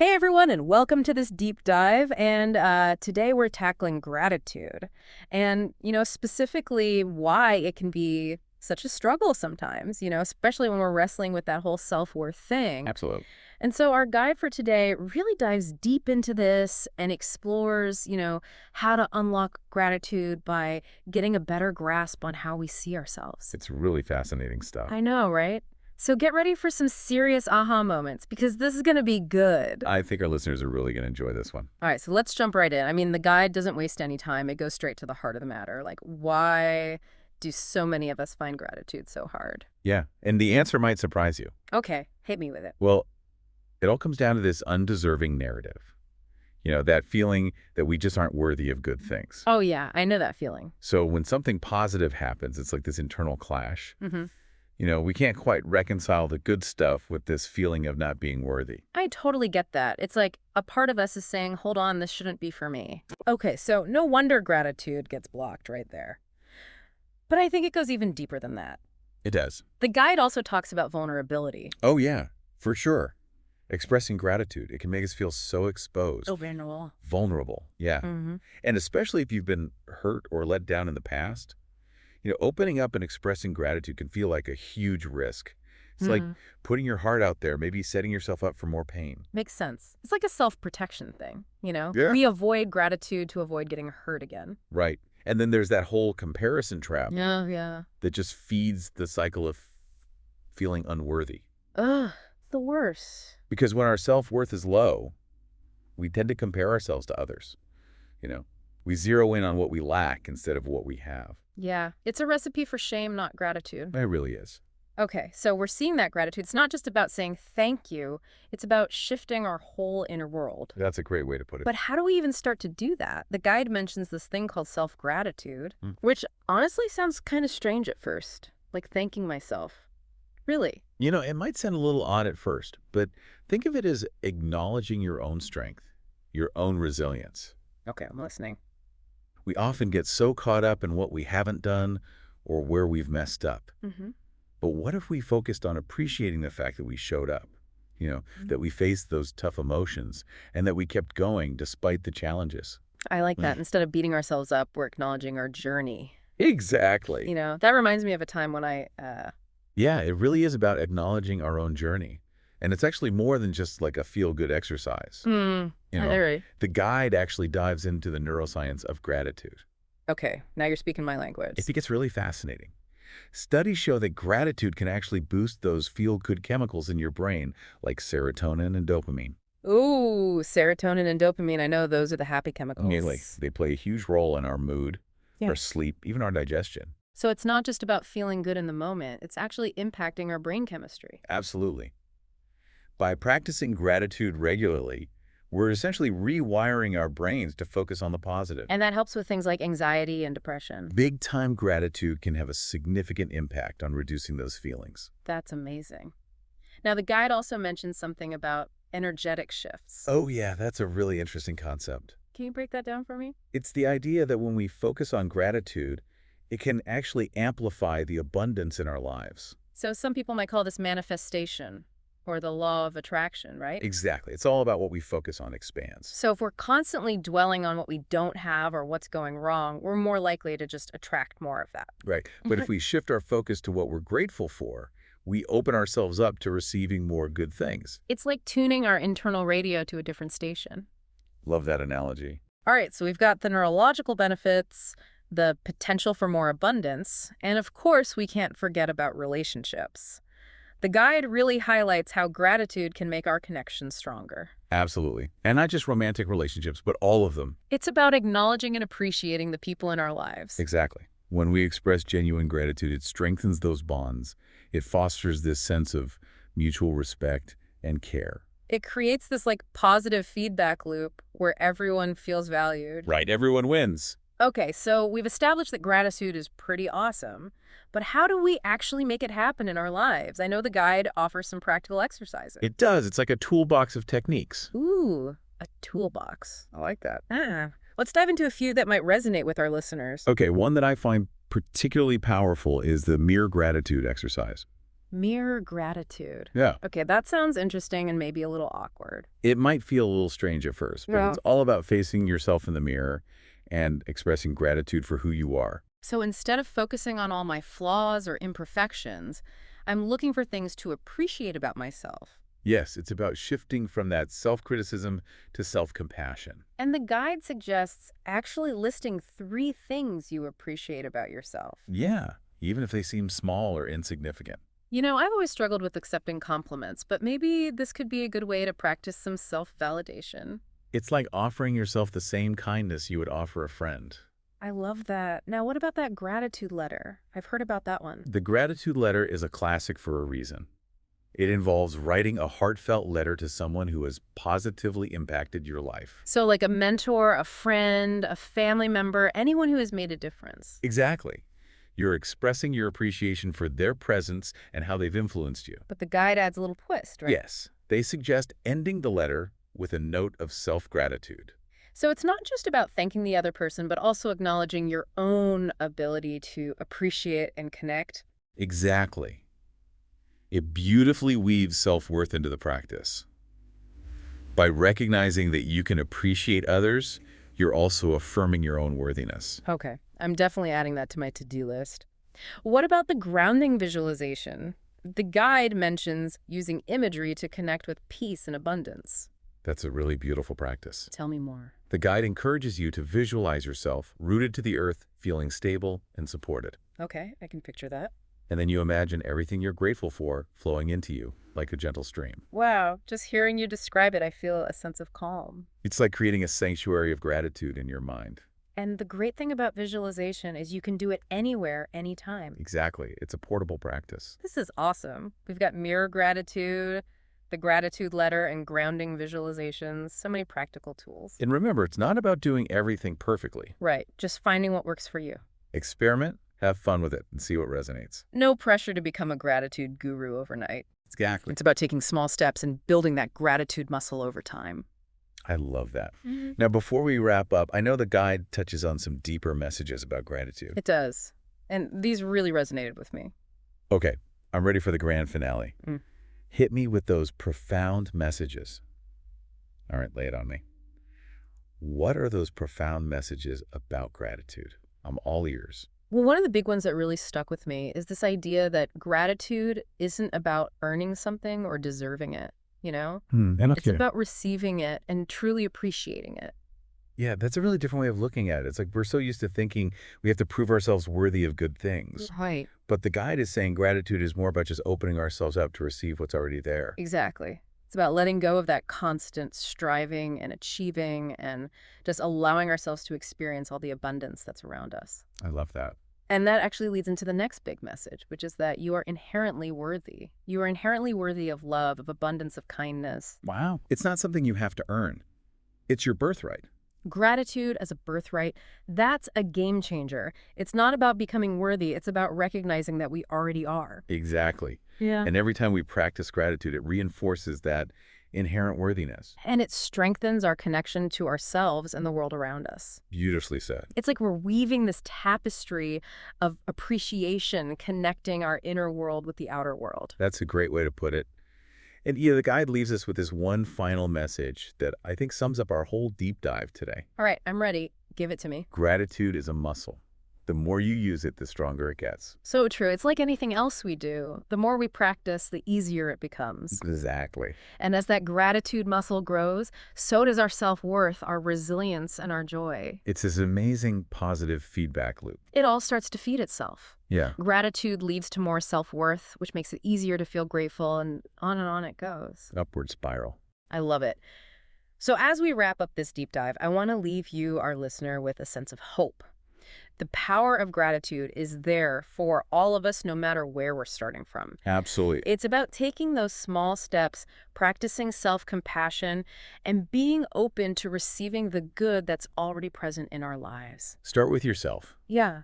Hey everyone, and welcome to this deep dive. And today we're tackling gratitude and, specifically why it can be such a struggle sometimes, especially when we're wrestling with that whole self-worth thing. Absolutely. And so our guide for today really dives deep into this and explores, how to unlock gratitude by getting a better grasp on how we see ourselves. It's really fascinating stuff. I know, right? So get ready for some serious aha moments because this is going to be good. I think our listeners are really going to enjoy this one. All right, so let's jump right in. I mean, the guide doesn't waste any time. It goes straight to the heart of the matter. Like, why do so many of us find gratitude so hard? Yeah, and the answer might surprise you. Okay, hit me with it. Well, it all comes down to this undeserving narrative. That feeling that we just aren't worthy of good things. Oh, yeah, I know that feeling. So when something positive happens, it's like this internal clash. We can't quite reconcile the good stuff with this feeling of not being worthy. I totally get that. It's like a part of us is saying, hold on, this shouldn't be for me. Okay, so no wonder gratitude gets blocked right there. But I think it goes even deeper than that. It does. The guide also talks about vulnerability. Oh, yeah, for sure. Expressing gratitude, it can make us feel so exposed. Oh, vulnerable. Vulnerable, yeah. And especially if you've been hurt or let down in the past. Opening up and expressing gratitude can feel like a huge risk. It's like putting your heart out there, maybe setting yourself up for more pain. Makes sense. It's like a self-protection thing, Yeah. We avoid gratitude to avoid getting hurt again. Right. And then there's that whole comparison trap Yeah. that just feeds the cycle of feeling unworthy. Ugh, the worst. Because when our self-worth is low, we tend to compare ourselves to others. We zero in on what we lack instead of what we have. Yeah, it's a recipe for shame, not gratitude. It really is. Okay, so we're seeing that gratitude. It's not just about saying thank you. It's about shifting our whole inner world. That's a great way to put it. But how do we even start to do that? The guide mentions this thing called self-gratitude, Hmm. which honestly sounds kind of strange at first, like thanking myself. Really? It might sound a little odd at first, but think of it as acknowledging your own strength, your own resilience. Okay, I'm listening. We often get so caught up in what we haven't done or where we've messed up. But what if we focused on appreciating the fact that we showed up, that we faced those tough emotions and that we kept going despite the challenges? I like that. Instead of beating ourselves up, we're acknowledging our journey. Exactly. That reminds me of a time when Yeah, it really is about acknowledging our own journey. And it's actually more than just like a feel-good exercise. all right. The guide actually dives into the neuroscience of gratitude. Okay, now you're speaking my language. It gets really fascinating. Studies show that gratitude can actually boost those feel-good chemicals in your brain, like serotonin and dopamine. Ooh, serotonin and dopamine. I know those are the happy chemicals. Nearly. They play a huge role in our mood, Yeah. our sleep, even our digestion. So it's not just about feeling good in the moment. It's actually impacting our brain chemistry. Absolutely. By practicing gratitude regularly, we're essentially rewiring our brains to focus on the positive. And that helps with things like anxiety and depression. Big-time gratitude can have a significant impact on reducing those feelings. That's amazing. Now, the guide also mentions something about energetic shifts. Oh yeah, that's a really interesting concept. Can you break that down for me? It's the idea that when we focus on gratitude, it can actually amplify the abundance in our lives. So some people might call this manifestation or the law of attraction, right? Exactly. It's all about what we focus on expands. So if we're constantly dwelling on what we don't have or what's going wrong, we're more likely to just attract more of that. Right. But if we shift our focus to what we're grateful for, we open ourselves up to receiving more good things. It's like tuning our internal radio to a different station. Love that analogy. All right, so we've got the neurological benefits, the potential for more abundance, and of course, we can't forget about relationships. The guide really highlights how gratitude can make our connections stronger. Absolutely. And not just romantic relationships, but all of them. It's about acknowledging and appreciating the people in our lives. Exactly. When we express genuine gratitude, it strengthens those bonds. It fosters this sense of mutual respect and care. It creates this positive feedback loop where everyone feels valued. Right. Everyone wins. Okay, so we've established that gratitude is pretty awesome, but how do we actually make it happen in our lives? I know the guide offers some practical exercises. It does. It's like a toolbox of techniques. Ooh, a toolbox. I like that. Let's dive into a few that might resonate with our listeners. Okay, one that I find particularly powerful is the mere gratitude exercise. Mirror gratitude. Yeah. Okay, that sounds interesting and maybe a little awkward. It might feel a little strange at first, but Yeah. it's all about facing yourself in the mirror and expressing gratitude for who you are. So instead of focusing on all my flaws or imperfections, I'm looking for things to appreciate about myself. Yes, it's about shifting from that self-criticism to self-compassion. And the guide suggests actually listing 3 things you appreciate about yourself. Yeah, even if they seem small or insignificant. I've always struggled with accepting compliments, but maybe this could be a good way to practice some self-validation. It's like offering yourself the same kindness you would offer a friend. I love that. Now, what about that gratitude letter? I've heard about that one. The gratitude letter is a classic for a reason. It involves writing a heartfelt letter to someone who has positively impacted your life. So, like a mentor, a friend, a family member, anyone who has made a difference. Exactly. You're expressing your appreciation for their presence and how they've influenced you. But the guide adds a little twist, right? Yes, they suggest ending the letter with a note of self-gratitude. So it's not just about thanking the other person, but also acknowledging your own ability to appreciate and connect. Exactly. It beautifully weaves self-worth into the practice. By recognizing that you can appreciate others, you're also affirming your own worthiness. Okay, I'm definitely adding that to my to-do list. What about the grounding visualization? The guide mentions using imagery to connect with peace and abundance. That's a really beautiful practice. Tell me more. The guide encourages you to visualize yourself rooted to the earth, feeling stable and supported. Okay, I can picture that. And then you imagine everything you're grateful for flowing into you like a gentle stream. Wow, just hearing you describe it, I feel a sense of calm. It's like creating a sanctuary of gratitude in your mind. And the great thing about visualization is you can do it anywhere, anytime. Exactly. It's a portable practice. This is awesome. We've got mirror gratitude, the gratitude letter, and grounding visualizations. So many practical tools. And remember, it's not about doing everything perfectly. Right, just finding what works for you. Experiment, have fun with it, and see what resonates. No pressure to become a gratitude guru overnight. Exactly. It's about taking small steps and building that gratitude muscle over time. I love that. Now, before we wrap up, I know the guide touches on some deeper messages about gratitude. It does. And these really resonated with me. Okay, I'm ready for the grand finale. Mm. Hit me with those profound messages. All right, lay it on me. What are those profound messages about gratitude? I'm all ears. Well, one of the big ones that really stuck with me is this idea that gratitude isn't about earning something or deserving it, you know? It's about receiving it and truly appreciating it. Yeah, that's a really different way of looking at it. It's like we're so used to thinking we have to prove ourselves worthy of good things. Right. But the guide is saying gratitude is more about just opening ourselves up to receive what's already there. Exactly. It's about letting go of that constant striving and achieving and just allowing ourselves to experience all the abundance that's around us. I love that. And that actually leads into the next big message, which is that you are inherently worthy. You are inherently worthy of love, of abundance, of kindness. Wow. It's not something you have to earn. It's your birthright. Gratitude as a birthright, that's a game changer. It's not about becoming worthy. It's about recognizing that we already are. Exactly. Yeah. And every time we practice gratitude, it reinforces that inherent worthiness. And it strengthens our connection to ourselves and the world around us. Beautifully said. It's like we're weaving this tapestry of appreciation, connecting our inner world with the outer world. That's a great way to put it. And yeah, the guide leaves us with this one final message that I think sums up our whole deep dive today. All right, I'm ready. Give it to me. Gratitude is a muscle. The more you use it, the stronger it gets. So true. It's like anything else we do. The more we practice, the easier it becomes. Exactly. And as that gratitude muscle grows, so does our self-worth, our resilience, and our joy. It's this amazing positive feedback loop. It all starts to feed itself. Yeah. Gratitude leads to more self-worth, which makes it easier to feel grateful, and on it goes. Upward spiral. I love it. So as we wrap up this deep dive, I want to leave you, our listener, with a sense of hope. The power of gratitude is there for all of us, no matter where we're starting from. Absolutely. It's about taking those small steps, practicing self-compassion, and being open to receiving the good that's already present in our lives. Start with yourself. Yeah.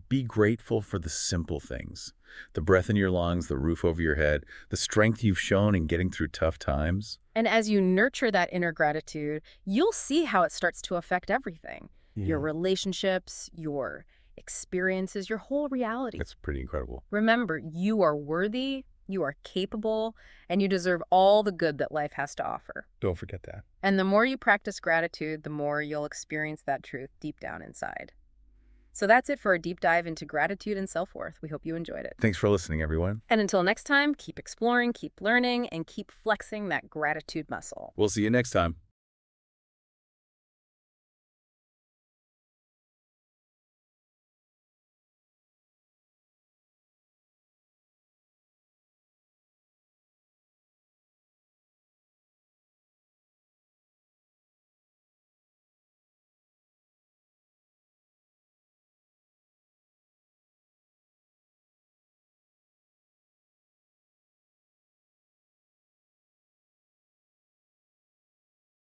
Be grateful for the simple things. The breath in your lungs, the roof over your head, the strength you've shown in getting through tough times. And as you nurture that inner gratitude, you'll see how it starts to affect everything. Your relationships, your experiences, your whole reality. That's pretty incredible. Remember, you are worthy, You are capable, and you deserve all the good that life has to offer. Don't forget that. And the more you practice gratitude, the more you'll experience that truth deep down inside. So that's it for a deep dive into gratitude and self-worth. We hope you enjoyed it. Thanks for listening, everyone. And until next time, keep exploring, keep learning, and keep flexing that gratitude muscle. We'll see you next time.